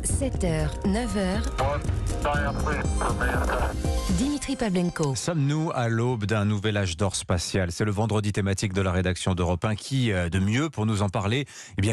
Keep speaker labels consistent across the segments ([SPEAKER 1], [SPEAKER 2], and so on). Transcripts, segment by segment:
[SPEAKER 1] 7h, 9h. Dimitri Pavlenko.
[SPEAKER 2] Sommes-nous à l'aube d'un nouvel âge d'or spatial? C'est le vendredi thématique de la rédaction d'Europe 1 qui, de mieux pour nous en parler,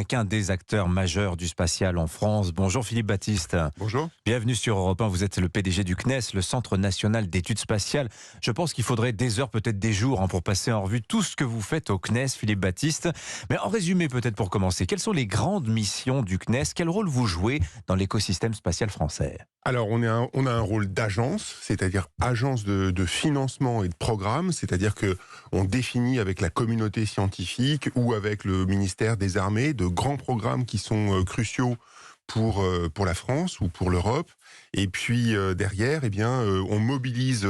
[SPEAKER 2] qu'un des acteurs majeurs du spatial en France. Bonjour Philippe Baptiste.
[SPEAKER 3] Bonjour.
[SPEAKER 2] Bienvenue sur Europe 1. Vous êtes le PDG du CNES, le Centre National d'Études Spatiales. Je pense qu'il faudrait des heures, peut-être des jours, pour passer en revue tout ce que vous faites au CNES, Philippe Baptiste. Mais en résumé, peut-être pour commencer, quelles sont les grandes missions du CNES? Quel rôle vous jouez dans l'écosystème spatial français?
[SPEAKER 3] Alors, on a un rôle d'agence, c'est-à-dire agence de financement et de programme, c'est-à-dire que on définit avec la communauté scientifique ou avec le ministère des Armées de grands programmes qui sont cruciaux pour la France ou pour l'Europe. Et puis derrière, on mobilise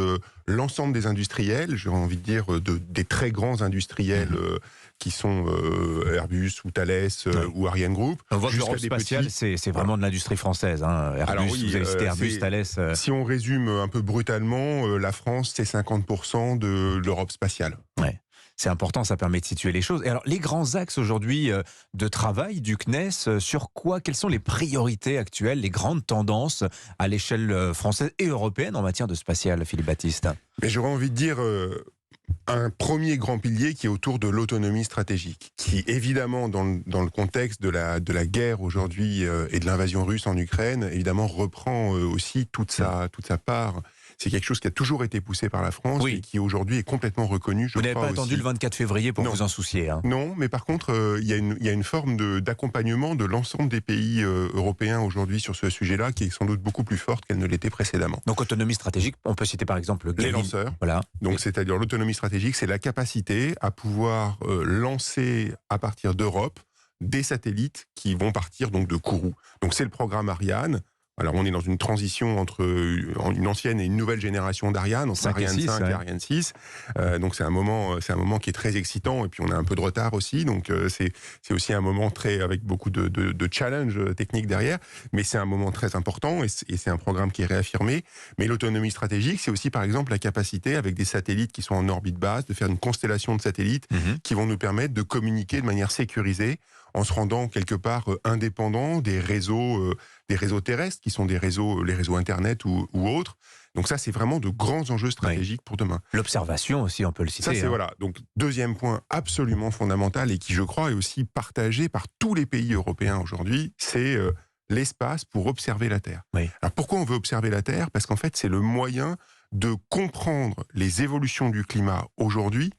[SPEAKER 3] l'ensemble des industriels, j'ai envie de dire des très grands industriels qui sont Airbus ou Thales ou Ariane Group.
[SPEAKER 2] Votre Europe spatiale, c'est vraiment de l'industrie française. Airbus,
[SPEAKER 3] alors oui,
[SPEAKER 2] vous avez cité Airbus, Thales.
[SPEAKER 3] Si on résume un peu brutalement, la France, c'est 50% de l'Europe spatiale.
[SPEAKER 2] Ouais. C'est important, ça permet de situer les choses. Et alors, les grands axes aujourd'hui de travail du CNES, sur quoi? Quelles sont les priorités actuelles, les grandes tendances à l'échelle française et européenne en matière de spatial, Philippe Baptiste?
[SPEAKER 3] Mais j'aurais envie de dire un premier grand pilier qui est autour de l'autonomie stratégique, qui évidemment dans le contexte de la guerre aujourd'hui et de l'invasion russe en Ukraine, évidemment reprend aussi toute sa part. C'est quelque chose qui a toujours été poussé par la France et qui aujourd'hui est complètement reconnu.
[SPEAKER 2] Vous n'avez pas attendu le 24 février pour vous en soucier.
[SPEAKER 3] Non, mais par contre, il y a une forme d'accompagnement de l'ensemble des pays européens aujourd'hui sur ce sujet-là qui est sans doute beaucoup plus forte qu'elle ne l'était précédemment.
[SPEAKER 2] Donc autonomie stratégique, on peut citer par exemple
[SPEAKER 3] les lanceurs.
[SPEAKER 2] Voilà.
[SPEAKER 3] Donc c'est-à-dire l'autonomie stratégique, c'est la capacité à pouvoir lancer à partir d'Europe des satellites qui vont partir donc de Kourou. Donc c'est le programme Ariane. Alors on est dans une transition entre une ancienne et une nouvelle génération d'Ariane, entre Ariane 5 et Ariane 6. Donc c'est un moment qui est très excitant et puis on a un peu de retard aussi. Donc c'est aussi un moment avec beaucoup de challenges techniques derrière, mais c'est un moment très important et c'est un programme qui est réaffirmé. Mais l'autonomie stratégique, c'est aussi par exemple la capacité avec des satellites qui sont en orbite basse de faire une constellation de satellites qui vont nous permettre de communiquer de manière sécurisée en se rendant quelque part indépendant des réseaux terrestres qui sont les réseaux Internet ou autres. Donc ça, c'est vraiment de grands enjeux stratégiques pour demain.
[SPEAKER 2] L'observation aussi, on peut le citer.
[SPEAKER 3] Ça, c'est voilà. Donc deuxième point absolument fondamental et qui, je crois, est aussi partagé par tous les pays européens aujourd'hui, c'est l'espace pour observer la Terre.
[SPEAKER 2] Oui.
[SPEAKER 3] Alors pourquoi on veut observer la Terre? Parce qu'en fait, c'est le moyen de comprendre les évolutions du climat aujourd'hui.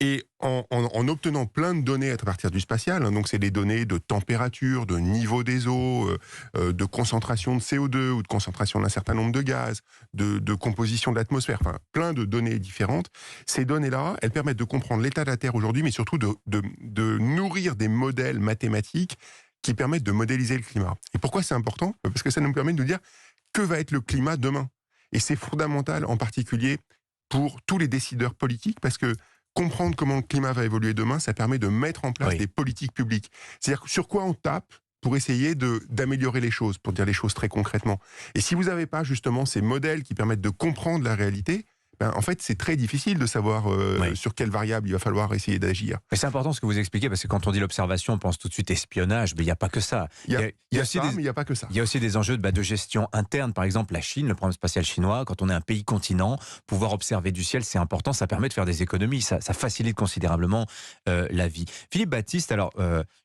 [SPEAKER 3] Et en obtenant plein de données à partir du spatial, donc c'est des données de température, de niveau des eaux, de concentration de CO2 ou de concentration d'un certain nombre de gaz, de composition de l'atmosphère, enfin plein de données différentes. Ces données-là, elles permettent de comprendre l'état de la Terre aujourd'hui, mais surtout de nourrir des modèles mathématiques qui permettent de modéliser le climat. Et pourquoi c'est important? Parce que ça nous permet de nous dire que va être le climat demain. Et c'est fondamental en particulier pour tous les décideurs politiques, parce que comprendre comment le climat va évoluer demain, ça permet de mettre en place des politiques publiques. C'est-à-dire sur quoi on tape pour essayer d'améliorer les choses, pour dire les choses très concrètement. Et si vous n'avez pas justement ces modèles qui permettent de comprendre la réalité, en fait, c'est très difficile de savoir sur quelle variable il va falloir essayer d'agir.
[SPEAKER 2] Mais c'est important ce que vous expliquez, parce que quand on dit l'observation, on pense tout de suite espionnage, mais il n'y a pas que ça.
[SPEAKER 3] Il y a ça, mais il n'y a pas que ça.
[SPEAKER 2] Il y a aussi des enjeux de gestion interne. Par exemple, la Chine, le programme spatial chinois, quand on est un pays continent, pouvoir observer du ciel, c'est important, ça permet de faire des économies, ça facilite considérablement la vie. Philippe Baptiste, alors,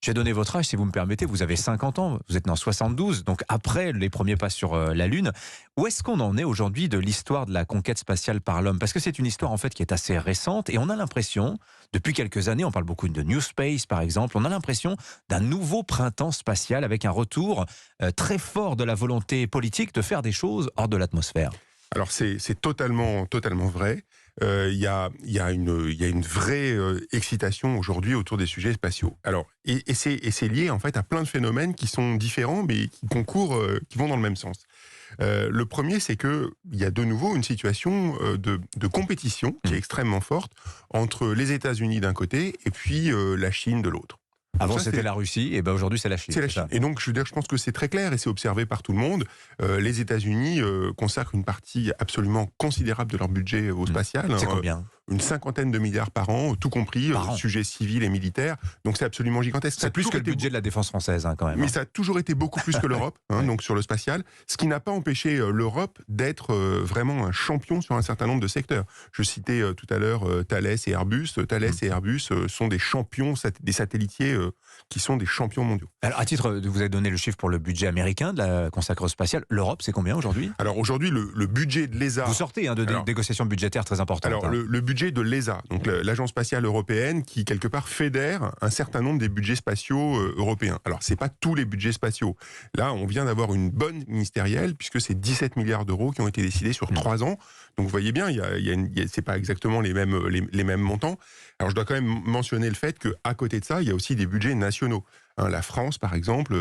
[SPEAKER 2] j'ai donné votre âge, si vous me permettez, vous avez 50 ans, vous êtes né en 72, donc après les premiers pas sur la Lune. Où est-ce qu'on en est aujourd'hui de l'histoire de la conquête spatiale par l'homme? Parce que c'est une histoire en fait qui est assez récente et on a l'impression, depuis quelques années, on parle beaucoup de New Space par exemple, on a l'impression d'un nouveau printemps spatial avec un retour très fort de la volonté politique de faire des choses hors de l'atmosphère.
[SPEAKER 3] Alors c'est totalement vrai. Il y a une vraie excitation aujourd'hui autour des sujets spatiaux. Alors et c'est lié en fait à plein de phénomènes qui sont différents mais qui concourent, qui vont dans le même sens. Le premier, c'est qu'il y a de nouveau une situation de compétition qui est extrêmement forte entre les États-Unis d'un côté et puis la Chine de l'autre.
[SPEAKER 2] Avant c'était la Russie, et aujourd'hui c'est la Chine.
[SPEAKER 3] C'est la Chine. Et donc je pense que c'est très clair et c'est observé par tout le monde. Les États-Unis consacrent une partie absolument considérable de leur budget au spatial.
[SPEAKER 2] C'est combien ?
[SPEAKER 3] une 50aine de milliards par an, tout compris, sujets civils et militaires. Donc c'est absolument gigantesque.
[SPEAKER 2] C'est plus que le budget de la défense française, quand même.
[SPEAKER 3] Mais ça a toujours été beaucoup plus que l'Europe, donc sur le spatial, ce qui n'a pas empêché l'Europe d'être vraiment un champion sur un certain nombre de secteurs. Je citais tout à l'heure Thales et Airbus. Thales et Airbus sont des champions, des satellitiers qui sont des champions mondiaux.
[SPEAKER 2] Alors, à titre, vous avez donné le chiffre pour le budget américain de la consacré au spatial. L'Europe, c'est combien aujourd'hui?
[SPEAKER 3] Alors aujourd'hui, le budget de l'ESA...
[SPEAKER 2] Vous sortez de négociations budgétaires très importantes.
[SPEAKER 3] Alors, le budget de l'ESA, donc l'Agence spatiale européenne, qui quelque part fédère un certain nombre des budgets spatiaux européens. Alors, c'est pas tous les budgets spatiaux. Là, on vient d'avoir une bonne ministérielle, puisque c'est 17 milliards d'euros qui ont été décidés sur 3 ans. Donc, vous voyez bien, c'est pas exactement les mêmes montants. Alors, je dois quand même mentionner le fait qu'à côté de ça, il y a aussi des budgets nationaux. La France, par exemple,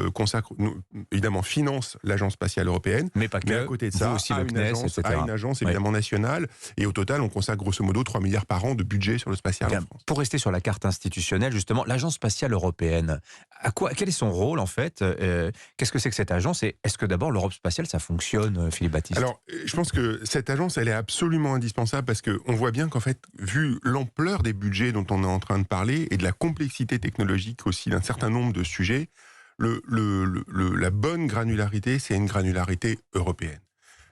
[SPEAKER 3] évidemment, finance l'Agence spatiale européenne.
[SPEAKER 2] Mais pas que.
[SPEAKER 3] Mais à côté de ça,
[SPEAKER 2] aussi
[SPEAKER 3] à une agence évidemment nationale. Et au total, on consacre grosso modo 3 milliards par an de budget sur le spatial en France.
[SPEAKER 2] Pour rester sur la carte institutionnelle, justement, l'Agence spatiale européenne, quel est son rôle, en fait? Qu'est-ce que c'est que cette agence? Et est-ce que d'abord, l'Europe spatiale, ça fonctionne, Philippe Baptiste?
[SPEAKER 3] Alors, je pense que cette agence, elle est absolument indispensable parce qu'on voit bien qu'en fait, vu l'ampleur des budgets dont on est en train de parler et de la complexité technologique aussi d'un certain nombre de sujets, la bonne granularité, c'est une granularité européenne.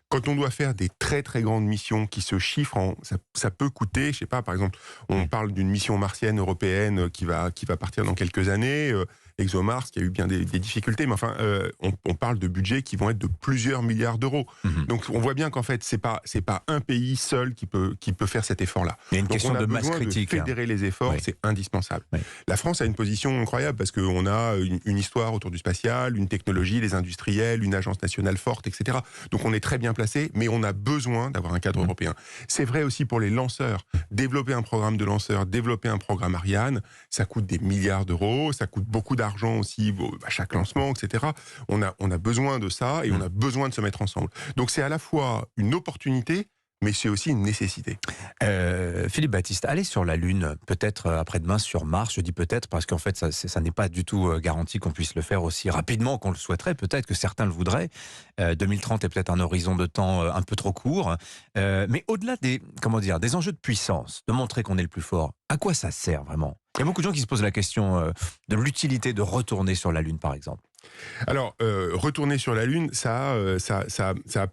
[SPEAKER 3] Quand on doit faire des très très grandes missions qui se chiffrent ça peut coûter, je sais pas, par exemple, on parle d'une mission martienne européenne qui va partir dans quelques années, ExoMars, qui a eu bien des difficultés, mais enfin, on parle de budgets qui vont être de plusieurs milliards d'euros. Donc on voit bien qu'en fait, c'est pas un pays seul qui peut faire cet effort-là.
[SPEAKER 2] Il y a une
[SPEAKER 3] Donc,
[SPEAKER 2] question de masse critique.
[SPEAKER 3] De fédérer les efforts, c'est indispensable. La France a une position incroyable parce qu'on a une histoire autour du spatial, une technologie, les industriels, une agence nationale forte, etc. Donc on est très bien placé, mais on a besoin d'avoir un cadre européen. C'est vrai aussi pour les lanceurs. Développer un programme de lanceurs, développer un programme Ariane, ça coûte des milliards d'euros, ça coûte beaucoup d'argent aussi à chaque lancement, etc. On a besoin de ça et on a besoin de se mettre ensemble. Donc c'est à la fois une opportunité, mais c'est aussi une nécessité.
[SPEAKER 2] Philippe Baptiste, aller sur la Lune, peut-être après-demain sur Mars, je dis peut-être parce qu'en fait ça n'est pas du tout garanti qu'on puisse le faire aussi rapidement qu'on le souhaiterait, peut-être que certains le voudraient. 2030 est peut-être un horizon de temps un peu trop court, mais au-delà des enjeux de puissance, de montrer qu'on est le plus fort, à quoi ça sert vraiment? Il y a beaucoup de gens qui se posent la question de l'utilité de retourner sur la Lune, par exemple.
[SPEAKER 3] Alors, retourner sur la Lune, ça a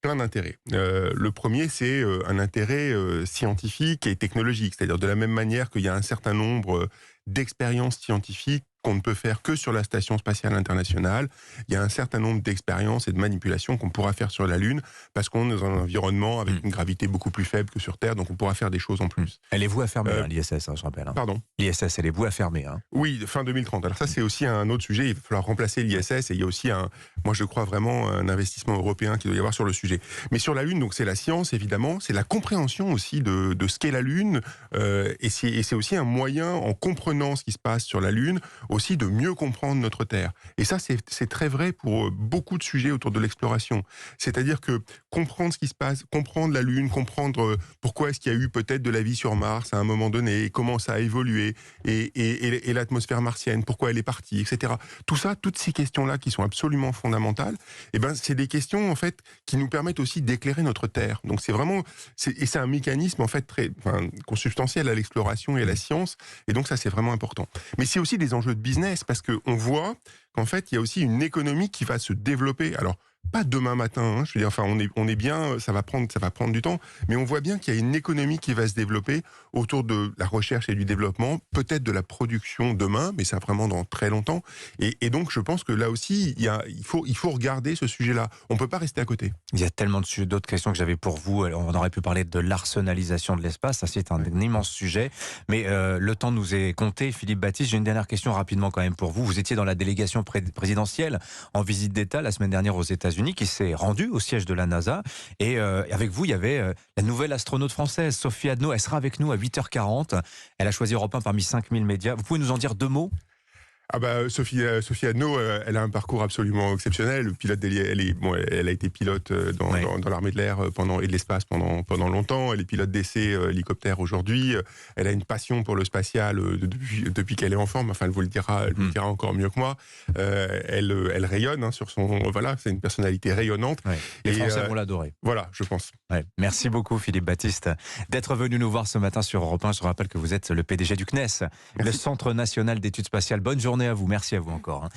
[SPEAKER 3] plein d'intérêts. Le premier, c'est un intérêt scientifique et technologique. C'est-à-dire de la même manière qu'il y a un certain nombre d'expériences scientifiques qu'on ne peut faire que sur la Station spatiale internationale. Il y a un certain nombre d'expériences et de manipulations qu'on pourra faire sur la Lune parce qu'on est dans un environnement avec une gravité beaucoup plus faible que sur Terre, donc on pourra faire des choses en plus.
[SPEAKER 2] Elle est vouée à fermer, l'ISS, je rappelle.
[SPEAKER 3] Pardon?
[SPEAKER 2] L'ISS, elle est vouée à fermer.
[SPEAKER 3] Oui, fin 2030. Alors ça, c'est aussi un autre sujet. Il va falloir remplacer l'ISS et il y a aussi moi je crois vraiment, un investissement européen qu'il doit y avoir sur le sujet. Mais sur la Lune, donc c'est la science, évidemment, c'est la compréhension aussi de ce qu'est la Lune et c'est aussi un moyen, en comprenant ce qui se passe sur la Lune, aussi de mieux comprendre notre Terre. Et ça, c'est très vrai pour beaucoup de sujets autour de l'exploration. C'est-à-dire que comprendre ce qui se passe, comprendre la Lune, comprendre pourquoi est-ce qu'il y a eu peut-être de la vie sur Mars à un moment donné, et comment ça a évolué, et l'atmosphère martienne, pourquoi elle est partie, etc. Tout ça, toutes ces questions-là qui sont absolument fondamentales, c'est des questions en fait qui nous permettent aussi d'éclairer notre Terre. Donc c'est un mécanisme en fait consubstantiel à l'exploration et à la science. Et donc ça, c'est vraiment important. Mais c'est aussi des enjeux de business parce qu'on voit qu'en fait, il y a aussi une économie qui va se développer. Alors, pas demain matin, je veux dire, on est bien, ça va prendre du temps, mais on voit bien qu'il y a une économie qui va se développer autour de la recherche et du développement, peut-être de la production demain, mais ça vraiment dans très longtemps. Et donc, je pense que là aussi, il faut regarder ce sujet-là. On peut pas rester à côté.
[SPEAKER 2] Il y a tellement d'autres questions que j'avais pour vous. On aurait pu parler de l'arsenalisation de l'espace, ça c'est un immense sujet, mais le temps nous est compté. Philippe Baptiste, j'ai une dernière question rapidement quand même pour vous. Vous étiez dans la délégation présidentielle en visite d'État la semaine dernière aux États-Unis, qui s'est rendue au siège de la NASA. Et avec vous, il y avait la nouvelle astronaute française, Sophie Adno. Elle sera avec nous à 8h40. Elle a choisi Europe 1 parmi 5000 médias. Vous pouvez nous en dire 2 mots?
[SPEAKER 3] Ah bah Sophie Anneau, elle a un parcours absolument exceptionnel. Elle a été pilote dans l'armée de l'air et de l'espace pendant longtemps. Elle est pilote d'essai hélicoptère aujourd'hui. Elle a une passion pour le spatial depuis qu'elle est enfant. Mais enfin, elle vous le dira encore mieux que moi. Elle rayonne sur son. Voilà, c'est une personnalité rayonnante.
[SPEAKER 2] Ouais. Les Français vont l'adorer.
[SPEAKER 3] Voilà, je pense.
[SPEAKER 2] Ouais. Merci beaucoup Philippe Baptiste d'être venu nous voir ce matin sur Europe 1. Je rappelle que vous êtes le PDG du CNES, le Centre National d'Études Spatiales. Bonne journée à vous, merci à vous encore.